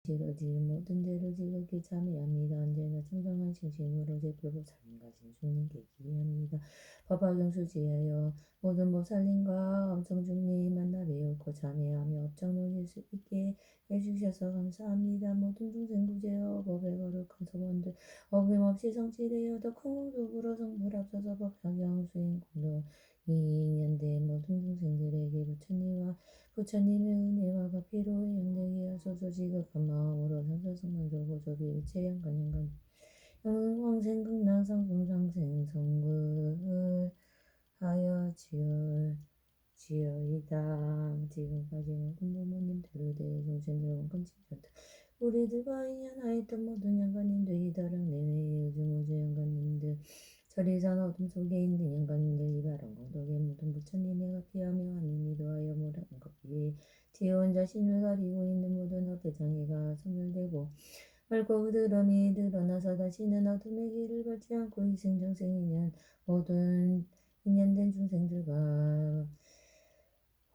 지러지 모든 죄를 지극히 참회합니다. 언제나 청정한 진심으로 제불보 살림과 신중님께 기리합니다. 법화경수지하여 모든 보살님과 엄청중님 만나 뵈었고 참회하며 업적 누릴 수 있게 해주셔서 감사합니다. 모든 중생 구제여 법에 거룩한 소원들 어김없이 성취되어 더 큰 도구로 성불합소서 법화경 수행 공도 이 인연대 모든 중생들에게 부처님의 은혜와 가피로 영대기 하소서. 지극한 마음으로 상사성만조고 조비 일체양간양간 영광생극락상품상생 성불 하여 지어이다. 지금까지 모든 부모님들 대 종sen들 원감칭전들 우리들과 인연하였던 모든 양간님들 이다랑 내외의 요즘 우주 양간님들 저리산 어둠 속에 있는 양간님들 이바람 공덕의 모든 부처님의 가피하며 하나님이 도하여 모든 것비에 지혜 혼자 신을 가리고 있는 모든 합대장애가 소멸되고 맑고 그드럼이 드러나서 다시는 어둠의 길을 밟지 않고 이생정생인연 모든 인연된 중생들과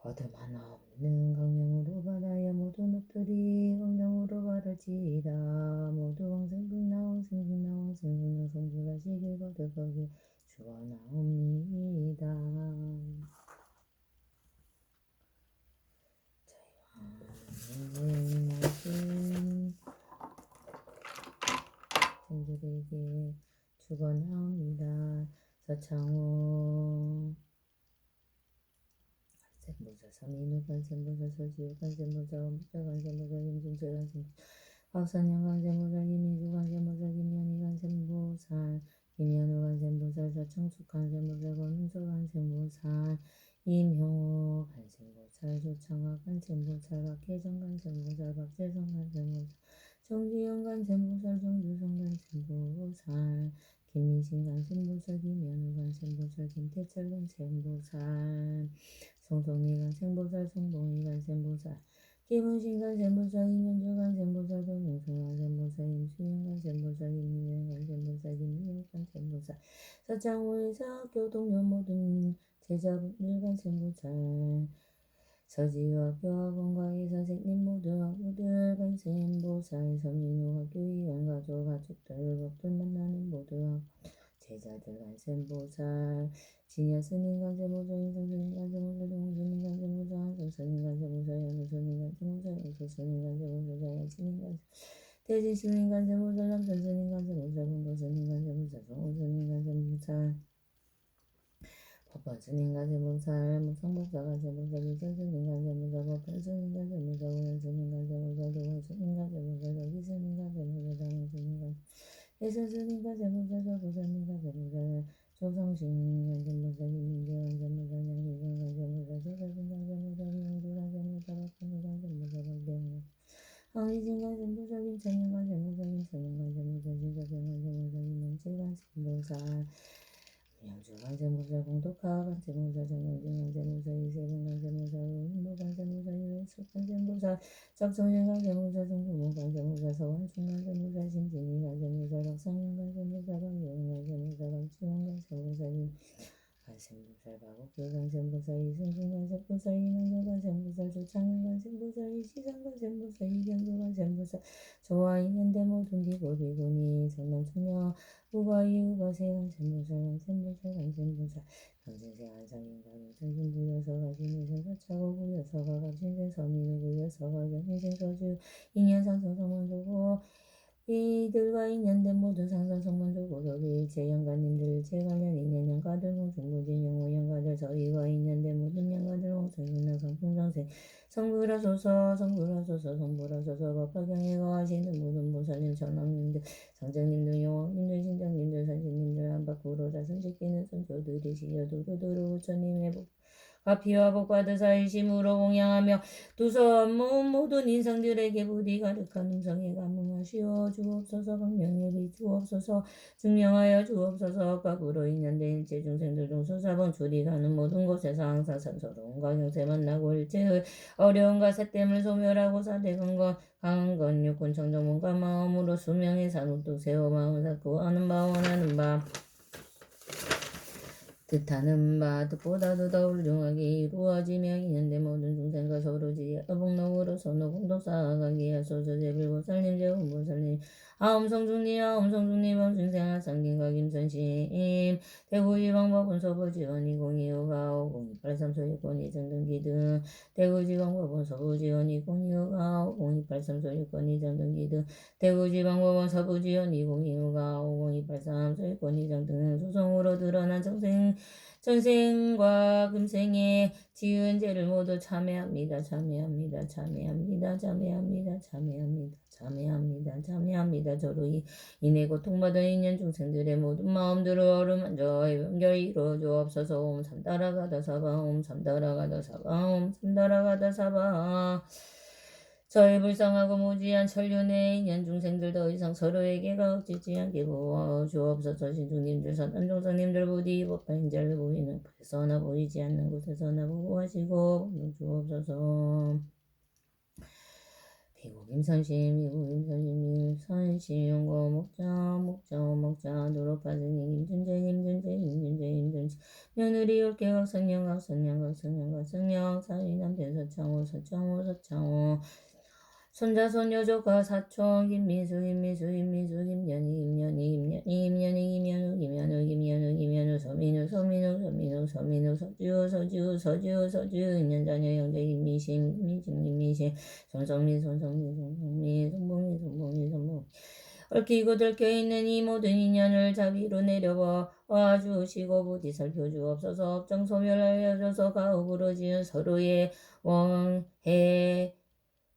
어둠 하나 없는 강령으로 바다야 모든 업들이 강령으로 바랄지이다. 모두 왕생극나 왕생극나 왕생극나 성불하시길 거듭하게 주어나옵니다. 저희 말씀 생들에게 주어나옵니다. 서창호 간센보살, 삼인우 간센보살, 서지우 간센보살, 엄부자 간센보살, 임준철 간센보살, 박선영 간센보살, 김민주 간센보살, 김연희 간센보살, 김현우 간센보살, 서청숙 간센보살, 권은서 간센보살, 임효 간센보살, 조창학 간센보살, 박혜정 간센보살, 박재성 간센보살, 정지영 간센보살, 정주성 간센보살, 김민신 간센보살, 김현우 간센보살, 김태철 간센보살, 송송미 간센보살, 송봉희 간센보살, 김은신 간센보살, 임현주 간센보살, 정영성 간센보살, 임수영 간센보살, 임유현 간센보살, 김미옥 간센보살, 서창호의사학교 동료 모든 제자분들 간센보살, 서지학교 학원과의 선생님 모두 학부들 간센보살, 서민호 학교의원 가족들 법들 만나는 모두 학원 제자들 간센보살, 진여스님 간센보살, 인성스님 간센보살, 동스님 간센보살, 한성스님 간센보살, 연우스님 간센보살, 영수스님 간센보살, 자야스님 간센보살, 대진스님 간센보살, 남선스님 간센보살, 공도스님 간센보살, 성호스님 간센보살, 법화스님 간센보살, 무성법사 간센보살, 이천스님 간센보살, 법현스님 간센보살, 오현스님 간센보살, 도원스님 간센보살, 여기스님 간센보살, 장현스님 간센보살, 예선스님 간센보살, 조보사님 간센보살, 조성신 간센보살, 김민재 간센보살, 양기경 간센보살, 조사진 간센보살, 이영주 간센보살, 박근혜 간센보살, 박대웅 황희진 간센보살, 김찬영 간센보살, 김찬영 간센보살, 진석영 간센보살, 김명재 간센보살, 영주 간센보살, 공덕하 간센보살, 정영진 간센보살, 이세분 간센보살, 윤모 간센보살, 유현숙 간센보살, 적성현 간센보살, 정부모 간센보살, 서원충 간센보살, 신진희 간센보살, 박상현 간센보살, 박예영 간센보살, 박지원 간센보살, 간센보살, 박옥교 간센보살, 이승준 간센보살, 이능조 간센보살, 조창현 간센보살, 이시상 간센보살, 이경조 간센보살, 저와 인연대 모든 비고비고니 전남충녀 우바이 우바세 간센보살, 간센보살, 간센보살, 경신생 한상인가 경천신 부여서 가신이생 서차고 부여서가 가신생 서민우 부여서가 경신생 서주 인연상성 성원조고 이들과 인연된 모든 상상성만조 고덕의 일체 영가님들 일체 관련 인연 영가들 홍중부진 영호 영가들 저희와 인연된 모든 영가들 홍성윤나 성풍성생 성불하소서 성불하소서 성불하소서 법화경에 거하시는 모든 보살님 전왕님들 성장님들 영왕님들 신장님들 선생님들 한바꾸로 자선지키는 선조들이시여 두루두루 부처님의 가피와 복과 드사이심으로 공양하며 두서문 모든 인상들에게 부디 가득한 음성에 감응하시오 주옵소서. 광명에 비주옵소서. 증명하여 주옵소서. 과부로 인연된 일체 중생들 중 수사본 줄이 가는 모든 곳에서 항상 선서로움과 경세 만나고 일체의 어려움과 세땜을 소멸하고 사대강과 강한 건 육군 청정문과 마음으로 수명의 산우뚝 세워 마음 삭고 하는 바 원하는 바 뜻하는 바 뜻보다도 더 훌륭하게 이루어지며 있는데 모든 중생과 서로 지혜 어복노으로 서로 공동 쌓아가기에 소서 제불보살님 제훈보살님 아엄성중님 아엄성중님 엄중생아 상긴과 김선심 대구지방법원 서부지원이 공이오가 공이팔삼소유권이 등등기등 대구지방법원 서부지원이 공이오가 공이팔삼소유권이 등등기등 대구지방법원 서부지원이 공이오가 5023 소유권이 등등 소송으로 드러난 전생과 금생에 지은 죄를 모두 참회합니다. 참회합니다. 참회합니다. 참회합니다. 참회합니다. 참회합니다. 참회합니다. 저로 인해 고통받은 인연 중생들의 모든 마음들을 어루만져 연결이 이루어주옵소서. 옴 삼다라가다 사바 옴 삼다라가다 사바 옴 삼다라가다 사바 저희 불쌍하고 무지한 천륜의 인연 중생들 더 이상 서로에게 가혹짓지 않게 보아주옵소서. 신중님들 선안종사님들 부디 법화인자를 보이는 곳에서나 보이지 않는 곳에서나 보호하시고 주옵소서. 비고김선심 비고김선심 선시용고 목자 노릇파승님 김준재 며느리 율계각 성령각 사위남 대서창호 손자 손녀 조카 사촌 김미수 김연우 서민우 서주 인연자녀 형제 김미신 손성미 얽히고 들켜있는 이 모든 인연을 자비로 내려와 주시고 부디 살펴주옵소서. 업정소멸하여줘서 가옥으로 지은 서로의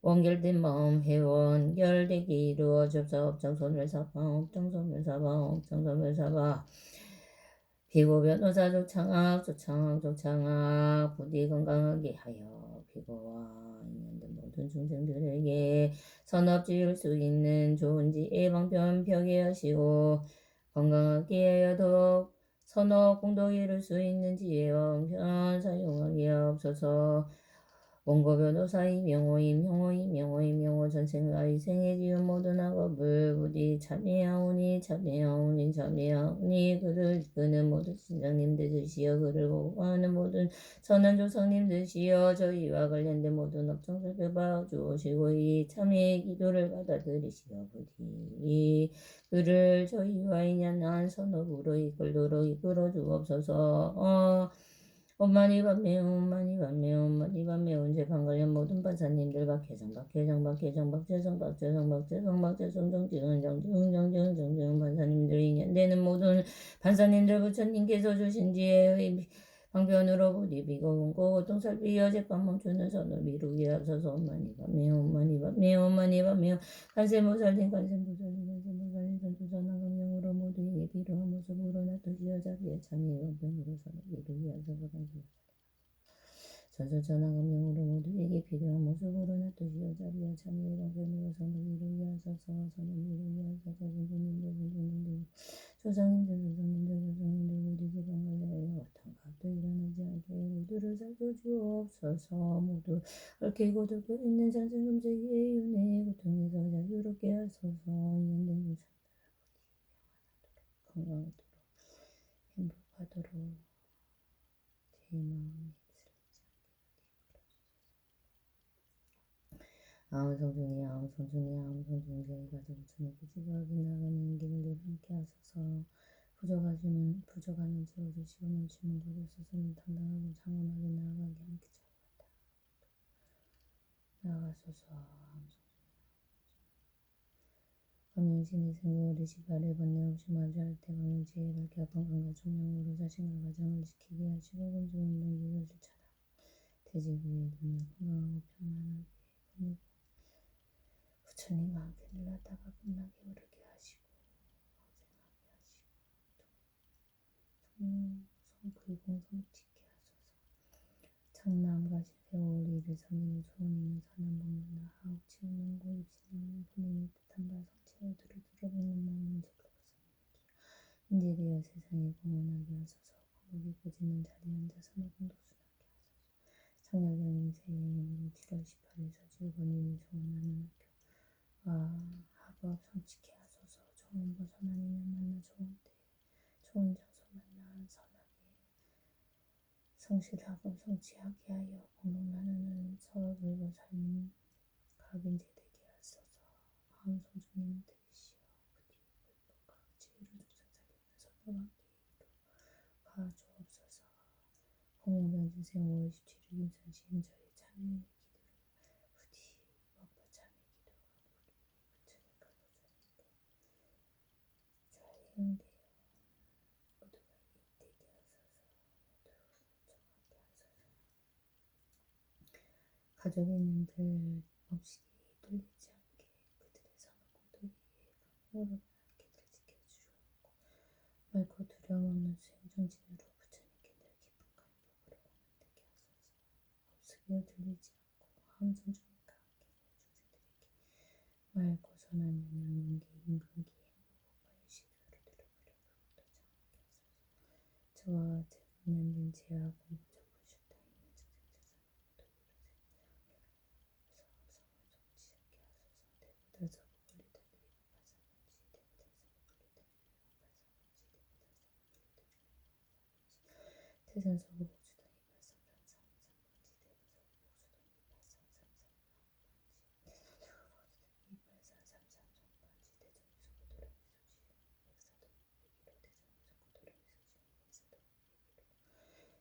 원결된 마음 회원결되기 이루어져서 업정소멸사바 피고 변호사 조창학 부디 건강하게 하여 피고와 인연된 모든 중생들에게 선업 지을 수 있는 좋은 지혜 방편 펴게 하시고 건강하게 하여 더욱 선업 공덕 이룰 수 있는 지혜와 방편 사용하게 하옵소서. 원고 변호사의 명호 전생과 이생에 지은 모든 악업을 부디 참회하오니 그는 모든 신장님들 드시어 그를 보호하는 모든 선한 조상님들 드시어 저희와 관련된 모든 업종 살펴봐 주시고 이 참회의 기도를 받아들이시어 부디 그를 저희와 인연한 선업으로 이끌어 주옵소서. 엄마니 밤매 재판 관련 모든 판사님들 박재성 판사님들 인연되는 모든 판사님들 부처님께서 주신 지혜의 방편으로 부디 비고 고통살피어 재판 멈추는 선을 미루게 하소서. 엄마니 밤매 간세모살린 전투전화강령으로 모두에게 필요한 모습으로 놔두시어 자비의 참여의 방편으로 선을 미루게 하소서. 전투전화강령으로 모두에게 필요한 모습으로 놔두시어 자비의 참여의 방편으로 선을 미루게 하소서. 조상님들 모두 제방관리하여 어떤 값도 일어나지 않게 모두를 살펴주옵소서. 모두 얽히고 들고 있는 잔생금세기의 윤회의 고통에서 자유롭게 하소서. 인연된 조상들 건강하도록 행복하도록 제 마음이 아우성중에 저희가 부처님께 지각이 나가는 길을 함께 하소서. 부족하는 채워주시고 넘치는 것을 스스로 당당하고 장엄하게 나아가게 함께 나아가소서. 광명신이 생고를 시발을 번뇌 없이 마주할 때 광명지혜를 밝혀 건강과 총명으로 자신과 가정을 지키게 하시고 금수운동 기술을 차라 돼지고의 눈을 건강하고 평안하게 보내고 부처님과 함께 늘었다가 끝나게 오르게 하시고 성불공 성지케 하소서. 장남과 신세월 이를 섬기는 소원이는 선한복문나 하옥치우는 고입신은 본인이 뜻한 바 성체에 두루두루 마음은 제불고스님이기요 인제되어 세상에 공헌하게 하소서. 공덕이 꺼지는 자리에 앉아 선호공덕 순하게 하소서. 창력경 인생 7월 18일 서지우 본인이 소원하는 학교 합업 성취케 하소서. 좋은 벗어난 인연 만나 좋은 때 좋은 장소 만나 선하게 성실하고 성취하게 하여 공동나누는 서로 돌보 삶 각인제 되게 하소서. 마음 성주님을 들이시어 부디 불법과 지혜로 중생 살리면서 너밖에 가주옵소서. 공양병진생 5월 27일 인천시인 저희 참회 기도를 부디 먹고 참회 기도와 우리 부처님과 보살님께 잘 이용되어 모두가 이익되게 하소서. 모두 정하게 하소서. 가족 있는들 없이 뚫리지 않게 그들의 선을 공도히 강력으로 하나님께들 지켜주시옵고 맑고 두려움 없는 수행정진으로 부처님께 늘 기쁨과 행복으로 공연되게 하소서. 없으며 들리지 않고 마음 성중에 강하게 중생들에게 맑고 선한 영양근기, 임근기, 행복, 복과 일시도를 들어버려 불국도 정하게 하소서. 저와 관련된 제약 공부적 불쇼다 있는 중생들 대보다 서고 걸리다 태산 서구 복주다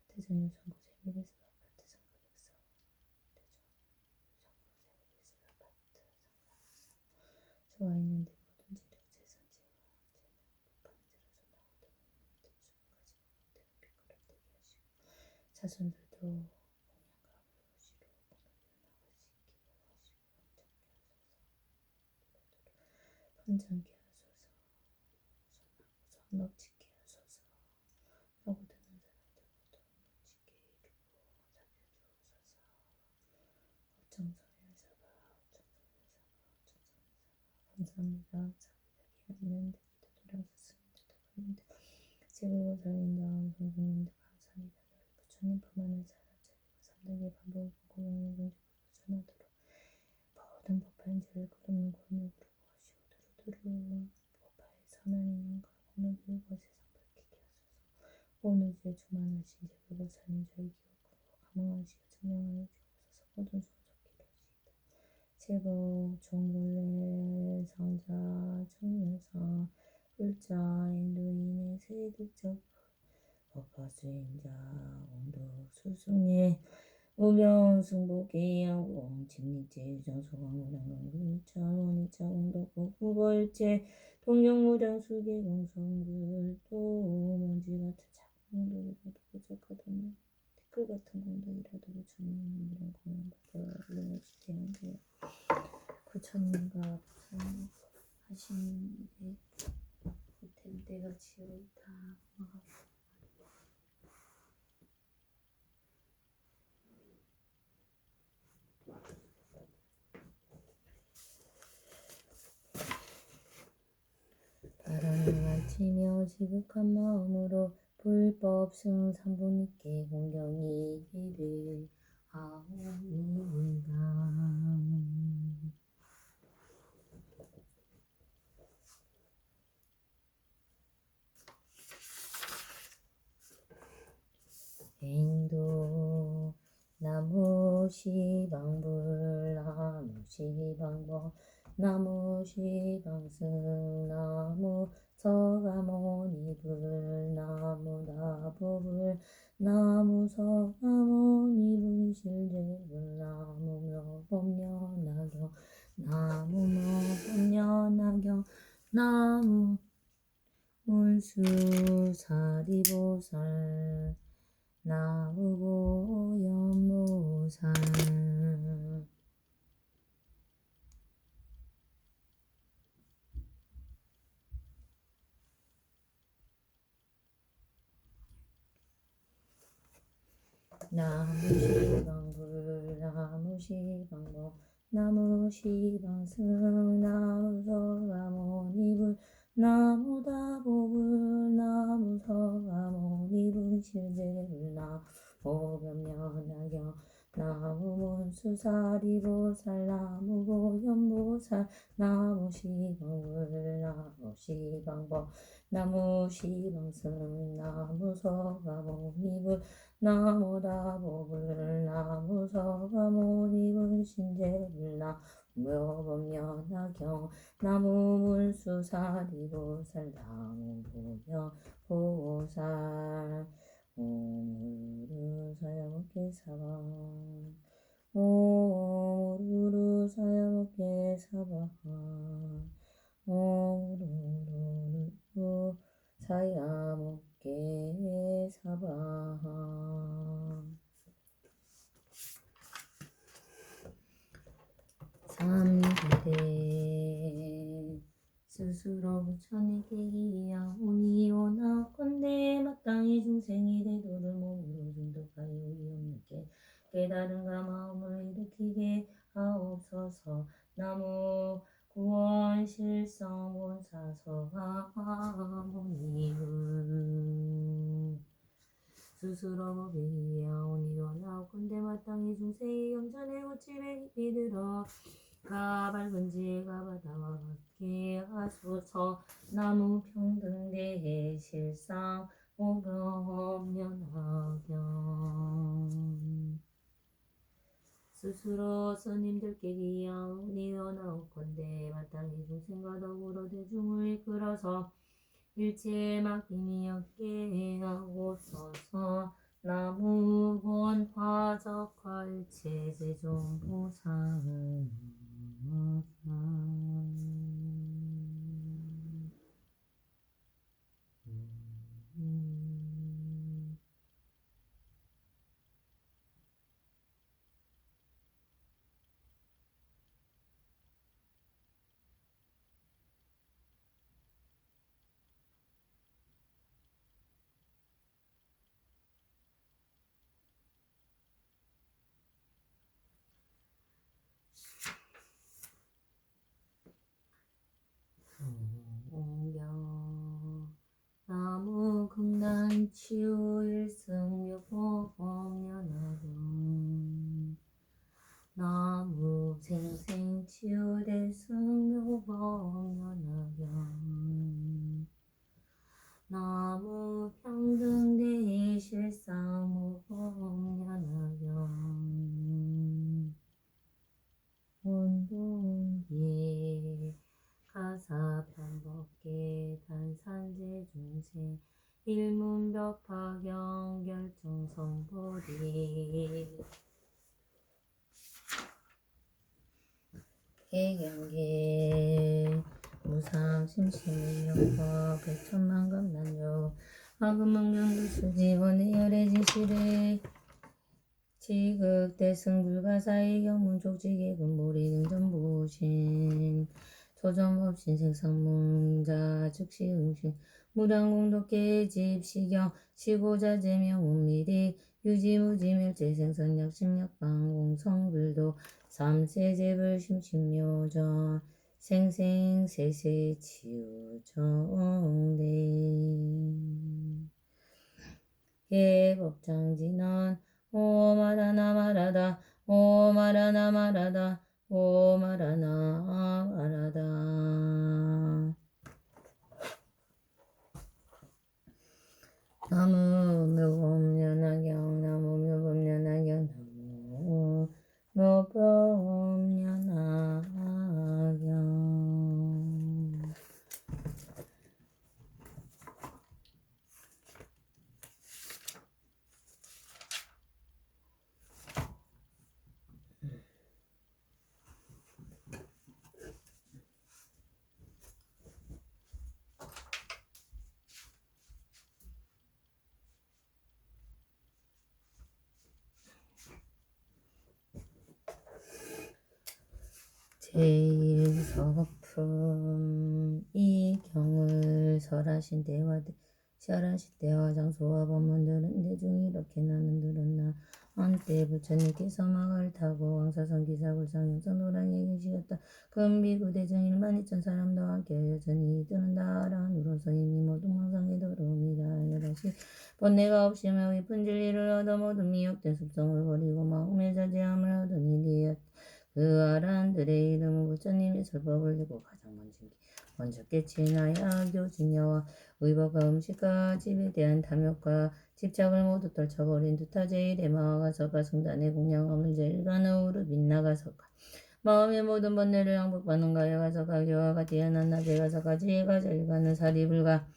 대전 요성구 세미리스 아파트 상가백사 저와 있는 데 모든 재력 재산재와 재능 부판을 들어서 나오던 주문까지 되는 빗거름 되게 하시고 자손들도 공양과 불로시로 공연을 나가시기로 하시고 번창케 하소서. 선업짓게 하소서. 하고드는 사람들 모두 업무짓게 이루고 살펴주옵소서. 업정성현사바 감사합니다. 자기자기 하는 데 기도 돌아오셨습니다. 두분님들 제불고 살린 다음 성부님들 감사합니다. 너희 부처님 품 안에 살아 자리고 삼덕의 반복을 공양을 공주불고 전하도록 모든 법화인지를 그름을 권유 부르고 하시오. 두루두루 법화의 선한 인연과 공을 들고 세상 밝히게 하소서. 오늘 제 주만하신 제불고 살린 저희 기억하고 감흥하시어 증명하여 주옵소서. 모든 소속기로 하시이다. 제복 종골레 상자 청년상 불자 인도인의 세득적 법화수행자 원독 수승예 우병 승복기 양공 진리제 정소광무량강 불자 원이자 원독 후벌제 동영무량 수계 공성글 또 먼지같은 작은 공덕이라도 부족하다면 댓글 같은 공덕이라도 부처님 이런 공양받아 올려주세요. 부처님과 부처님 하시는 일에 보탬 때가 지어있다. 바람을 맞추며 지극한 마음으로 불법 승삼분이께 공경이 이를 하옵니다. 행도 나무시방불 나무시방법 나무시방승 나무서가모니불 나무다부불 나무서가모니불실제불 나무묘법녀나경 나무묘법녀나경 나무문수사리보살 나무보연보살 나무시방불 나무시방법 나무시방승 나무서가모니불 나무다보불 나무서가모니불 실제불 나무변면나경 나무문수사리보살 나무보현보살 나무시방불 나무시방법 나무 시방승 나무 서가모니불 나무 다보불 나무 서가모니불 신재불 나무묘법연화경 나무 문수사리보살 나무 보명보살 오무르 사야먹게 사방 오무르 사야먹게 사방 오무르 사야먹게 사방 삼비대 스스로 부처님께 기야 오니오나 건대 마땅히 중생이 되도를 몸으로 중독하여 위험하게 깨달은가 마음을 일으키게 하옵소서. 나무 구원 실성 본사서가모니불 스스로 비야 오니오나 건대 마땅히 중생이 영전에 고침에 깊이 들어 가 밝은 지혜가 바다와 같게 하소서. 나무 평등대해 실상 오병연하경 스스로 스님들께 기야오니오나오건대 마땅히 중생과 더불어 대중을 이끌어서 일체의 막힘이 없게 하옵소서. 나무 본화적화 일체 세존보살 나무 극난 치유 일승묘법연화경 나무 생생 치유 대승묘법연화경 나무 평등대해 실상무법연화경 온동기에 가사편법계 단산제중생 일문벽파경 결정성보리 개경계 무상심심일용법 백천만감난요 화금망명두수지원의 열애지시래 지극대승불가사의 경문족지계금 모리능전보신 초점법신 생상문자 즉시응신 무량공덕계 집시경 시고자제명 운미리 유지무지멸제생선약심약방공성불도 삼세제불 심심묘전 생생세세치유정대 예법장진원 오마라나 마라다 오마라나 마라다 오마라나 마라다 나무 묘법연화경 나무 묘법연화경 나무 묘법연화경 제1서품 이 경을 설하신 때와 장소와 법문들은 대중 이렇게 나는 들었나 한때 부처님께서 막을 타고 왕사성 기사불상 영성 노랑에 계시었다. 금비구 대중 12,000사람도 함께하여 전이 뜨는다라 누로서 이미 모든 망상에 들어옵니다. 여다시 본내가 없이며 깊은 진리를 얻어 모든 미혹된 습성을 버리고 마음의 자제함을 얻으니 되었다. 그 아란들의 이름은 부처님의 설법을 듣고 가장 먼저 깨치나야 교진여와 의법과 음식과 집에 대한 탐욕과 집착을 모두 떨쳐버린 두타제일의 마와가서가 승단의 공양함을 제일 가능으로 빗나가서가 마음의 모든 번뇌를 항복받는 가에 가서가 교화가 뛰어난 낮에 가서가 지혜가 제일 가는 사리불가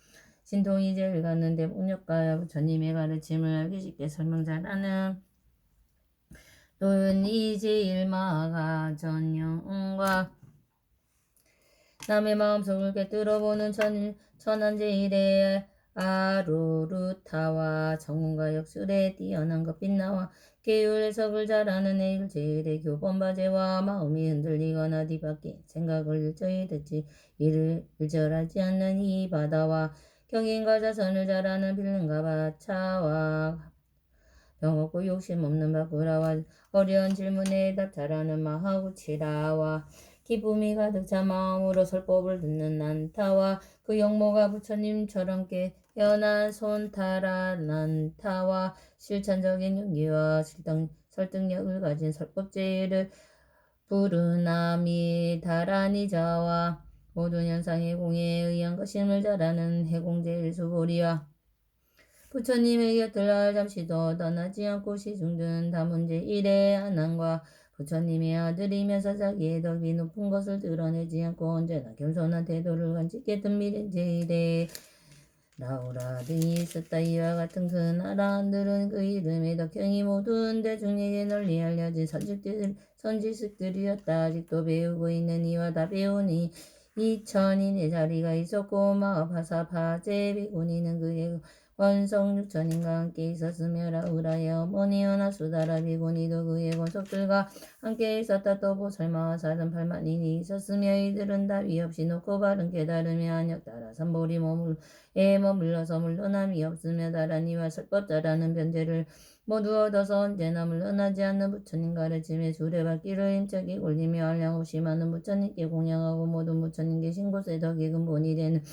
신통이 제일 가는 대복력가 부처님의 가르침을 알기 쉽게 설명 잘하는 논이지일마가 전영과 남의 마음속을 꿰뚫어보는 천한제일의 아로루타와 정운과 역술에 뛰어난 것 빛나와 계율 해석을 잘하는 에일제일의 교본바제와 마음이 흔들리거나 뒤바뀐 생각을 일절히 듣지 이를 일절하지 않는 이 바다와 경인과 자선을 잘하는 빌름과 바차와 병없고 욕심 없는 바구라와 어려운 질문에 답 잘하는 마하구치라와 기쁨이 가득 찬 마음으로 설법을 듣는 난타와 그 영모가 부처님처럼 깨어난 손타라 난타와 실천적인 용기와 설득력을 가진 설법제의를 부르나미 다라니자와 모든 현상의 공에 의한 것임을 잘하는 해공제일 수보리와 부처님의 곁을 잠시도 떠나지 않고 시중든 다문제 일의 안난과 부처님의 아들이면서 자기의 덕이 높은 것을 드러내지 않고 언제나 겸손한 태도를 간직했던 미래제일의 라우라 등이 있었다. 이와 같은 그 나라들은 그 이름의 덕형이 모든 대중에게 널리 알려진 선지식들이었다. 아직도 배우고 있는 이와 다 배우니 2000인의 자리가 있었고 마하파사파제 비구니는 그의 원성 6천인과 함께 있었으며 라우라의 어머니 연하수다라 비구니도 그의 권속들과 함께 있었다. 또 보살마와 사전 8만인이 있었으며 이들은 다 위없이 높고 바른 깨달음의 안역 따라 삼보리 머물러서 물러남이 없으며 다라니와 설법자라는 변제를 모두 얻어서 언제나 물러나지 않는 부처님 가르침에 수레바퀴를 힘차게 굴리며 한량없이 많은 부처님께 공양하고 모든 부처님 계신 곳에 덕이 근본이 되는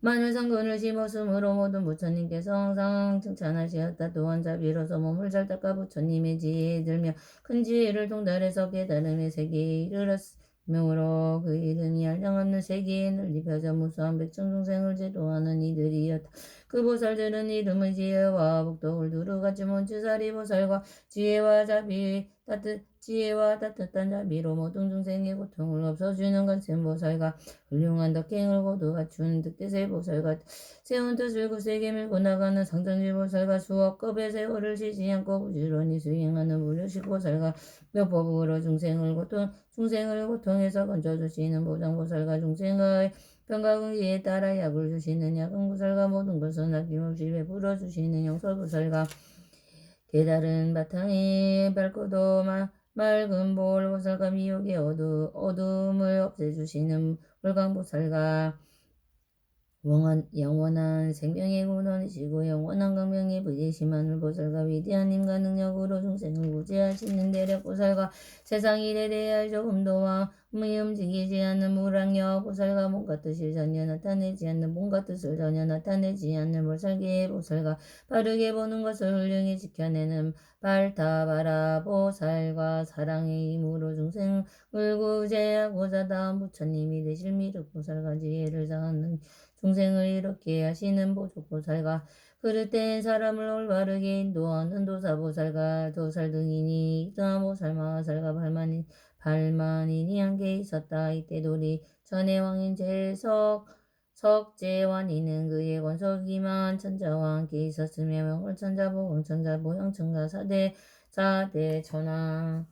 만유상근을 심었으므로 모든 부처님께서 항상 칭찬하시었다. 또한 자비로서 몸을 잘 닦아 부처님의 지혜에 들며 큰 지혜를 통달해서 깨달음의 세계에 이르렀으므로 그 이름이 한량없는 세계에 널리 펴져 무수한 백천중생을 제도하는 이들이었다. 그 보살들은 이름의 지혜와 복덕을 두루같이 몬주사리 보살과 지혜와 따뜻한 자비로 모든 중생의 고통을 없어주는 간센 보살과 훌륭한 덕행을 모두 갖춘 득대세 보살과 세운 뜻을 굳세게 밀고 나가는 상전지 보살과 수억 겁의 세월을 쉬지 않고 부지런히 수행하는 무료식 보살과 묘법으로 중생을 고통에서 건져주시는 보장보살과 중생의 병과응기에 따라 약을 주시는 약은보살과 모든 것을 아낌없이 베풀어 주시는 영설보살과 깨달은 바탕에 밝고도 맑은 보살과 미혹의 어둠을 없애주시는 불광보살과 영원한 생명의 근원이시고 영원한 광명의 부재심 하늘보살과 위대한 힘과 능력으로 중생을 구제하시는 대력보살과 세상 일에 대하여 조금도 움직이지 않는 무량력 보살과 몸과 뜻을 전혀 나타내지 않는 몸과 뜻을 전혀 나타내지 않는 보살계의 보살과 바르게 보는 것을 훌륭히 지켜내는 발타바라 보살과 사랑의 힘으로 중생을 구제하고자 다음 부처님이 되실 미륵보살과 지혜를 당하는 중생을 이렇게 하시는 보조보살과 그릇된 사람을 올바르게 인도하는 도사보살과 도살 등이니 이다보살 마하살과 발만인이 함께 있었다. 이때 도리 전의 왕인 석제완이는 그의 권속이만 천자와 함께 있었으며 명월천자 보광천자 보영천자 사대 천왕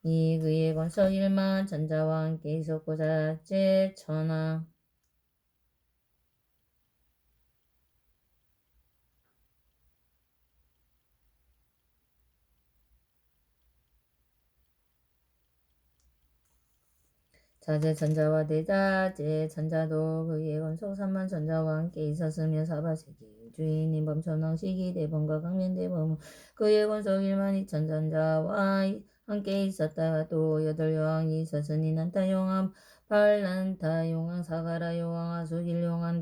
이 그의 권속일만 천자와 함께 있었고 자제 천왕 자제 천자와 대자제 천자도 그의 원속 3만 천자와 함께 있었으며 사바세기 주인인 범천왕 시기대범과 강민대범은 그의 원속 1만 2천 천자와 함께 있었다. 또 8여왕이 있었으니 난타용왕 발난타용왕 사가라용왕 아수길용왕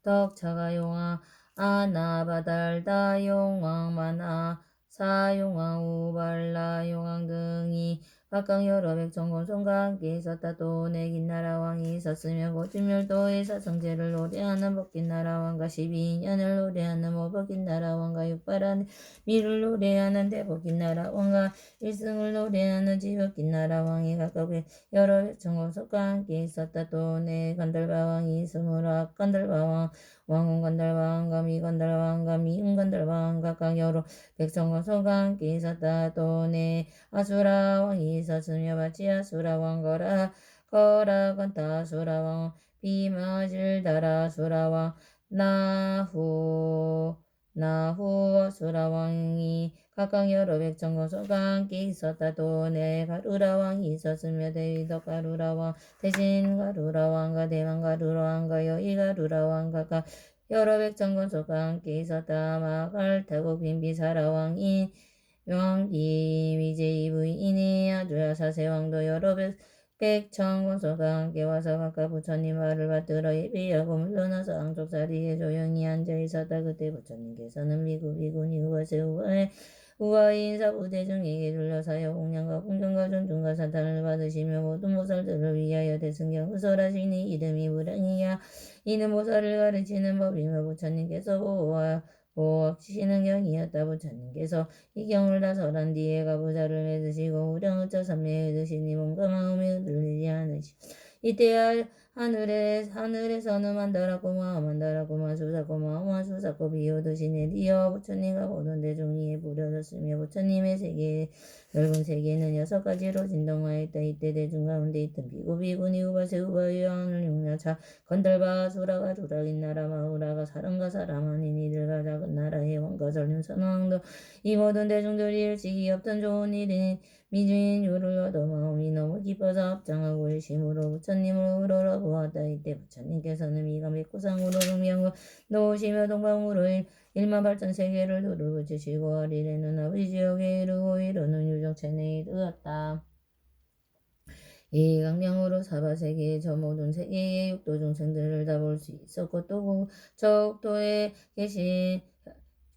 덕차가용왕 아나바달다용왕 만아사용왕 우발라용왕 등이 각각 여러 백천곤손과 함께 있었다. 또 내 긴나라 왕이 있었으며 보침멸도의 사성제를 노래하는 법긴나라 왕과 12년을 노래하는 모법긴나라 왕과 육바란 미를 노래하는 대법긴나라 왕과 일승을 노래하는 지법긴나라 왕이 각각 여러 백천곤손과 함께 있었다. 또 내 간달바 왕이 있으므로 간달바 왕은 간달바 왕과 미간달바 왕과 미음간달바 왕 각각 여러 백천곤손과 함께 있었다. 또 내 아수라 왕이 있었으며 마치 아수라 왕 거라 간타 아수라 왕 비마질다라 아수라 왕 나후 아수라 왕이 각각 여러 백천곤손과 함께 있었다. 또 내 가루라 왕이 있었으며 대위덕 가루라 왕 대신 가루라 왕과 대만 가루라 왕과 여의 가루라 왕 각각 여러 백천곤손과 함께 있었다. 마갈 타고 빈비사라 왕이 왕비 위제이 부인이 아주야 사세왕도 여러 백천곤손과 함께 와서 각각 부처님 말을 받들어 예비하고 물러나서 앙쪽 자리에 조용히 앉아 있었다. 그때 부처님께서는 비구니 우아의 인사부대 중에게 둘러싸여 공양과 궁전과 존중과 사탄을 받으시며 모든 모살들을 위하여 대승경 의설하시니 이름이 무량이야. 이는 모살을 가르치는 법이며 부처님께서 보호하시는 경이었다. 부처님께서 이 경을 다 설한 뒤에 가부좌를 맺으시고 우량의자 삼매에 드시니 몸과 마음이 흔들리지 않으시. 이때 하늘에서는 만다라고마 수사고 비오듯이 내리어 부처님과 모든 대중 위에 부려졌으며 부처님의 세계 넓은 세계는 6가지로 진동하였다. 이때 대중 가운데 있던 비구니 우바세 우바의 왕을 용냐차 건달바 수라가 주락인 나라 마우라가 사람과 사람 아닌 이들과 작은 나라의 왕과 전륜 선왕도 이 모든 대중들이 일찍이 없던 좋은 일인 미주인 유를 얻어 마음이 너무 기뻐서 합장하고 일심으로 부처님을 우러러보았다. 이때 부처님께서는 미가 백구상으로 음양을 놓으시며 동방으로 일만발전 세계를 두루붙이시고 아리레 눈앞의 지역에 이르고 이르는 유적체내에 이르렀다. 이 강명으로 사바세계의 저 모든 세계의 육도 중생들을 다 볼 수 있었고 또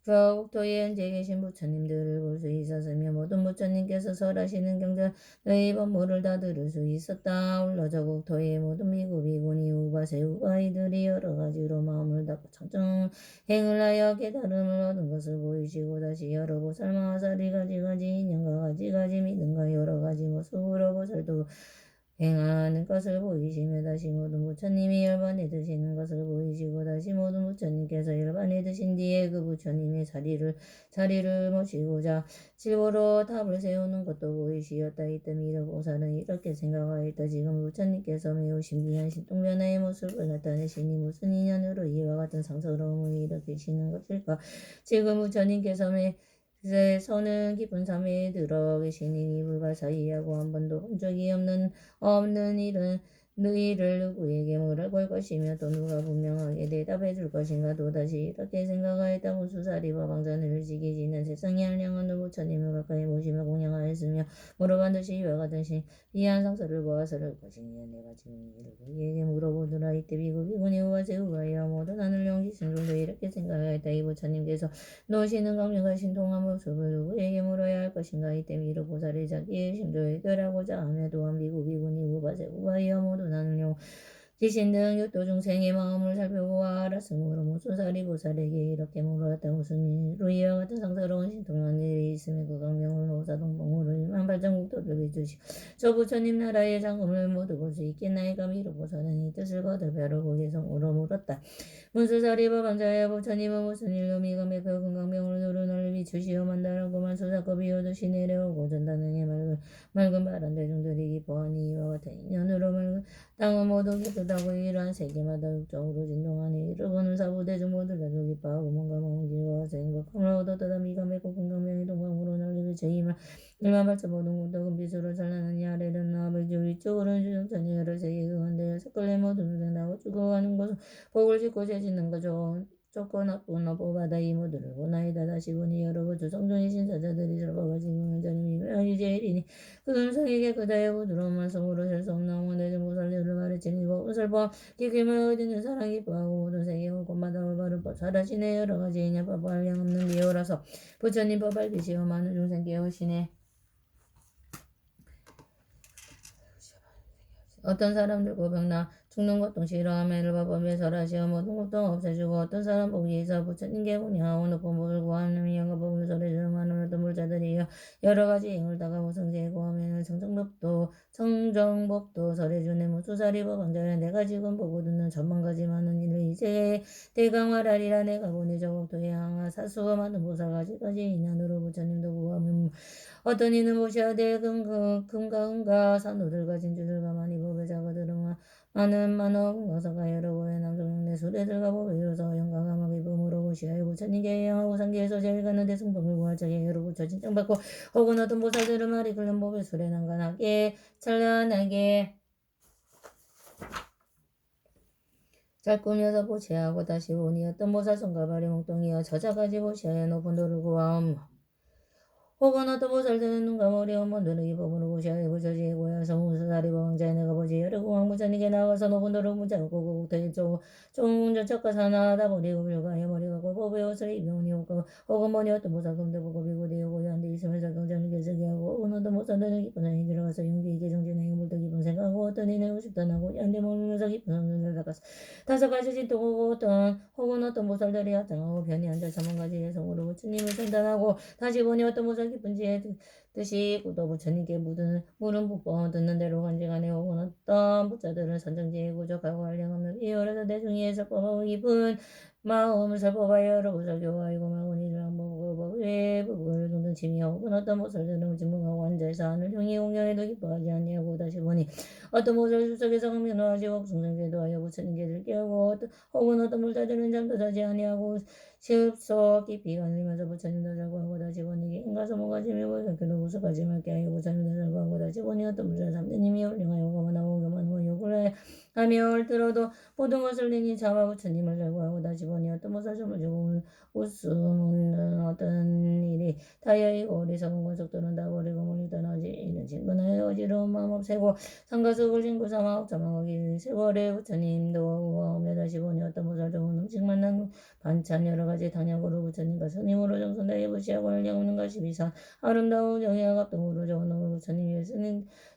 저 옥토에 현재 계신 부처님들을 볼 수 있었으며 모든 부처님께서 설하시는 경전의 법문을 다 들을 수 있었다. 올라 저 국토의 모든 비구니 우바세 우바이들이 여러 가지로 마음을 닫고 청정행을 하여 깨달음을 얻은 것을 보이시고 다시 여러 보살 마하살이 가지가지 인연과 가지가지 믿음과 여러 가지 모습으로 보살도 행하는 것을 보이시며 다시 모든 부처님이 열반에 드시는 것을 보이시고 다시 모든 부처님께서 열반에 드신 뒤에 그 부처님의 자리를 모시고자 질보로 탑을 세우는 것도 보이시었다. 이때 미륵보살은 이렇게 생각하였다. 지금 부처님께서 매우 신비한 신통변화의 모습을 나타내시니 무슨 인연으로 이와 같은 상스러움을 일으키시는 것일까? 지금 부처님께서 손은 깊은 잠에 들어 계시니 이불과 사이하고 한 번도 본 적이 없는 일은 너희를 누구에게 물어볼 것이며 또 누가 분명하게 대답해 줄 것인가. 또다시 이렇게 생각하였다. 무수사리와 방전을 지키시는 세상의 한량한 부처님을 가까이 모시며 공양하였으며 물어반듯이 이와 같은 신비한 상사를 보아서를 것이니 내가 지금 이를 그에게 물어보더라. 이때 비구니 우바세 우바이와 모든 하늘 용기생들도 이렇게 생각하였다. 이 부처님께서 노시는 강력한 신통한 모습을 누구에게 물어야 할 것인가. 이때 미륵보살이 자기의 심조에 결하고자 하며 또한 비구니 우바세 우바이와 모든 하늘 귀신 등 육도 중생의 마음을 살펴보고 알았으므로 무수사리보살에게 이렇게 물었다. 무슨 일로 이와 같은 상스러운 신통한 일이 있으며 그 강명을 모사 동봉으로 18,000국토를 비추시 저 부처님 나라의 장엄을 모두 볼 수 있겠나이까. 미륵보살은 이 뜻을 거듭 벼르고 계성으로 물었다. 문수사리바 반자야 부처님은 무슨 일로 미가 맥혀 금강명을 두루널리 비추시어 만다라고만 수사고 비오듯이 내려오고 전다능의 맑은 바람 대중들이 기뻐하니 이와 같은 인연으로 땅은 모두 기쁘다고 이러한 세계마다 육적으로 진동하니 이르고는 사부대중 모두가 기뻐하고 뭔가 마음 즐거워서 행복함을 얻었다. 미가 맺고 금강명이 동방으로 널리 제이만 18,000 모든 곳도 금빛으로 찬란하니 아래는 나아버지 위쪽으로는 주정천이 여러 세계 그한데 석걸레 모든 수생나고 죽어가는 것을 복을 짓고 재짓는 거죠. 좋고 나쁜 어보바다 이 모두를 보나이다. 다시 보니 여러 부주 성종의 신사자들이 절박을 지금은 저는 미묘하게 제일이니 그 음성에게 그다의 부드러운 말씀으로 셀 수 없는 왕대전 보살들을 가르치니 보살법 기쁨을 얻는 사랑 기뻐하고 모든 세계 곳곳마다 올바른 법 잘하시네. 여러 가지 인야법 한량 없는 비호라서 부처님 법 알기시어 많은 중생 깨우시네. 어떤 사람들 고병나 죽는 것도 싫어하며 일법범에 설하시어 모든 것도 없애주고 어떤 사람 보기에서 부처님께 공양하고 높은 법을 구하는 영가법을 설해주는 많은 어떤 불자들이여 여러 가지 행을 다가 무성제 구하면 청정법도 설해주네 무수사리법 왕자여 내가 지금 보고 듣는 천만 가지 많은 일을 이제 대강화라리라 내가 보니 저국도에 항하 사수가 많은 보살가지까지 인연으로 부처님도 구하면 어떤 이는 모셔야 될 금가 은가 산호들과 진주들과 많이 법의 자가들은 많은 만억 가사가 여러 보의 남성영내 수레들과 법을 이루어서 영광함하게 범으로 모시하여 부처님께 영하고 상기에서 제일 가는 대승법을 구할 적에 여러 부처 진정받고 혹은 어떤 보살들은 말이 그런 법을 수레 난간하게 찬란하게 잘 꾸며서 보시하고 다시 보니 어떤 보살 손과 발이 몽뚱이여 저자까지 보시하여 높은 도를 구함 혹은 어떤 보살들은 눈과 머리 원본들은 이 법으로 보시하여 부처지에 고야서 무수사리 왕자에 내가 보지 여러 공황부처님께 나가서 높은 도를 문자고 고국토에 종문저척과 사나하다 버리고 불가하여 머리가 고 법의 옷을 입으니 혹은 뭐니 어떤 보살 금대 보고 비고되어 고요한데 있으면서 경전을 계속하고 혹은 어떤 보살들은 깊은 산에 들어가서 용기 있게 정진하여 물도 깊은 생각하고 어떤 이는 우십단하고 양대 먹으면서 깊은 성전을 닦아서 다섯 가지 진토고 혹은 어떤 보살들이 합장하고 편히 앉아 천만가지의 성으로 부처님을 생단하고 다시 보니 어떤 보살 깊은지에 뜻이 또 부처님께 물은 북번 듣는 대로 간직하네 혹은 어떤 부자들은 선정지에 구족하고 한량없는 이어라서 대중에서 법하고 깊은 마음을 살펴봐야 여러 보살 교화이고 마구니를 한번 법의 법을 동등 치며 혹은 어떤 보살들은 진문하고 앉아서 하늘 종이 공경에도 기뻐하지 아니하고 다시 보니 어떤 보살 수석에서 강면하지 옥승성제도 하여 부처님께 들깨하고 혹은 어떤 불자들은 잠도 자지 아니하고 습속 깊이 가늘면서 부처님도 잘구하고 다시 보니 인가서 뭐가지며 그도 우스까지 맑게 하여 부처님도 잘구하고 다시 보니 어떤 불자 삼대님이 훌륭하여 오가만하고 오가만하고 욕을 하며 얼들어도 모든 것을 내니 자마 부처님을 잘구하고 다시 보니 어떤 보살점을 주고 웃는 어떤 일이 다여이고 어리석은 권속도는 다 버리고 멀리 떠나지 이는 진근하여 어지러운 마음 없애고 상가속을 진구 삼아 자망하기 세월에 부처님도 오며 다시 보니 어떤 보살점은 음식 만난 반찬 여러 가지 당약으로 부처님과 스님으로 정선다해 부시하고 알량없는 것이 비산 아름다운 영예와 갑동으로 좋은 놈을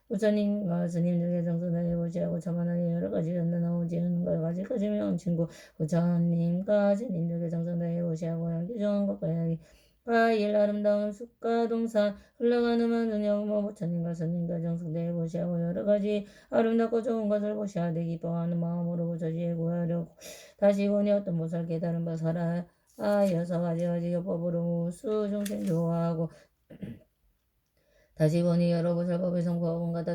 부처님과 스님들께 정선다해 부시하고 자만하게 여러 가지 연단하고 지은 가지까지 명 친구 부처님과 스님들께 정선다해 부시하고 양기 좋은 것과 양기 과일 아름다운 숲과 동산 흘러가는 많은 영모 부처님과 스님과 정성대해 보시하고 여러 가지 아름답고 좋은 것을 보시하되 기뻐하는 마음으로 부처지에 구하려고 다시 보니 어떤 보살 깨달은 바 살아여서 가지가지 법으로 무수 중생 좋아하고 다시 보니 여러 보살법의 성부와 온갖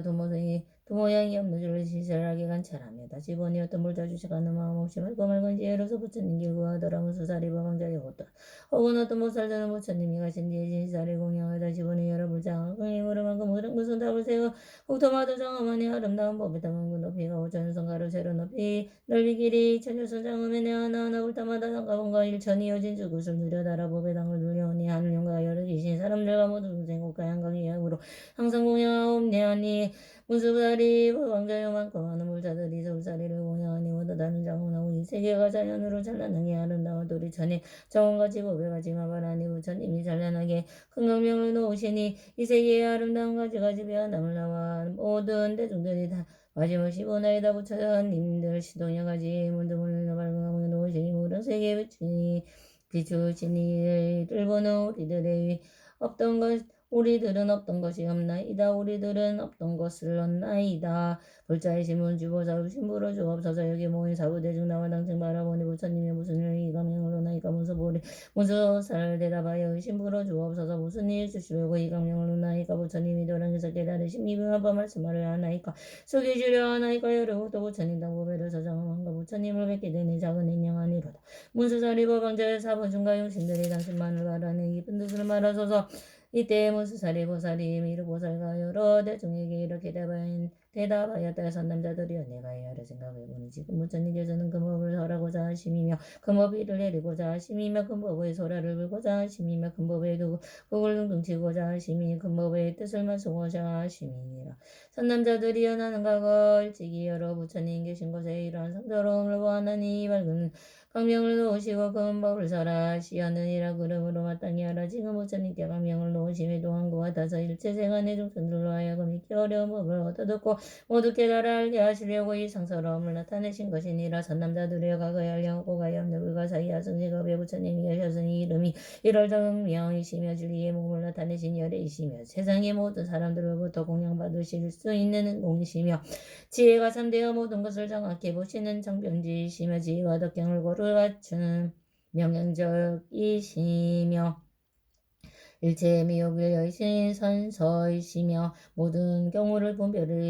두모양이 없는 줄을 시설하게 관찰하며 다시 보니 어떤 불자 주식하는 마음 없이 맑고 맑은 지혜로서 부처님께 구하더라 무수사리 법왕자의 호다 혹은 어떤 보살들은 부처님이 가신 뒤에 진사리 공양을 다시 보니 여러 불자 흥행으로 만큼 무슨 답을 세워 국토마다 정엄하니 아름다운 법에 담은 그 높이가 오천성가로 세로 높이 넓이 길이 천여선 장음에 내 하나하나 굴타마다 상가본가 일천이 여진 주굿을 누려다라 법에 당을 눌려오니 하늘령과 여러 귀신 사람들과 모든 중생국가 양강의 약으로 항상 공양하옵냐니 문수사리 왕자요만큼 많은 불자들이 서울사리를 공양하니 모두 다른 장원하고 이 세계가 자연으로 찬란하게 아름다운 도리천이 정원같이 법에같이 마발하니 부처님이 찬란하게 큰 강명을 놓으시니 이 세계의 아름다운 가지가지 배어남을 나와 모든 대중들이 다 마지못이 보나이다 부처님들 시동여가지 문드문을 밝은 강명을 놓으시니 모든 세계에 비추시니 이를 보는 우리들의 없던 것 우리들은 없던 것이 없나이다. 우리들은 없던 것을 얻나이다. 불자의 신문 주보사 신부로 주옵소서. 여기 모인 사부대중 나와 당생 바라보니 부처님이 무슨 일이 이강명을 얻나이까 무수살 대답하여 신부로 주옵소서. 무슨 일 주시려고 이강명을 얻나이까 부처님이 도량에서 깨달으신 미묘한 말씀을 하나이까 속이 주려 하나이까 여러 또 부처님 당부배를 서장함한가 부처님을 뵙게 되니 작은 인양하니로다. 문수사리 법왕자의 사부중과 용신들이 당신만을 바라는 깊은 뜻을 말하소서. 이때 무수사리 보살이 미르보살과 여러 대중에게 이렇게 대답하였다. 선남자들이여 내가 여러 생각해보니 지금 부처님께서는 금법을 설하고자 하심이며 금법위를 내리고자 하심이며 금법의 소라를 불고자 하심이며 금법의 북을 둥둥치고자 하심이 금법의 뜻을 말씀하고자 하심이니라. 선남자들이여 나는 과거 일찍이 여러 부처님 계신 곳에 이러한 성스러움을 보았나니 밝은 강명을 놓으시고 금법을 설하시었느니라. 그러므로 마땅히 하라. 지금 부처님께 강명을 놓으심에도 한것 같아서 일체 세간의 중생들로 하여금 잊기 어려운 법을 얻어듣고 모두 깨달아 알게 하시려고 이 상서로움을 나타내신 것이니라. 선남자들의 과거에 알려하고 가야 없는 불과 사이야 승리가 배부처님이 계셨으니 이름이 1월 등명이시며 진리의 몸을 나타내신 열애이시며 세상의 모든 사람들로부터 공양받으실 수 있는 공이시며 지혜가 참되어 모든 것을 정확히 보시는 정병지이시며 지혜와 덕경을 고루 갖춘 명령적이시며 일체의 미혹을 여신 선서이시며 모든 경우를 분별을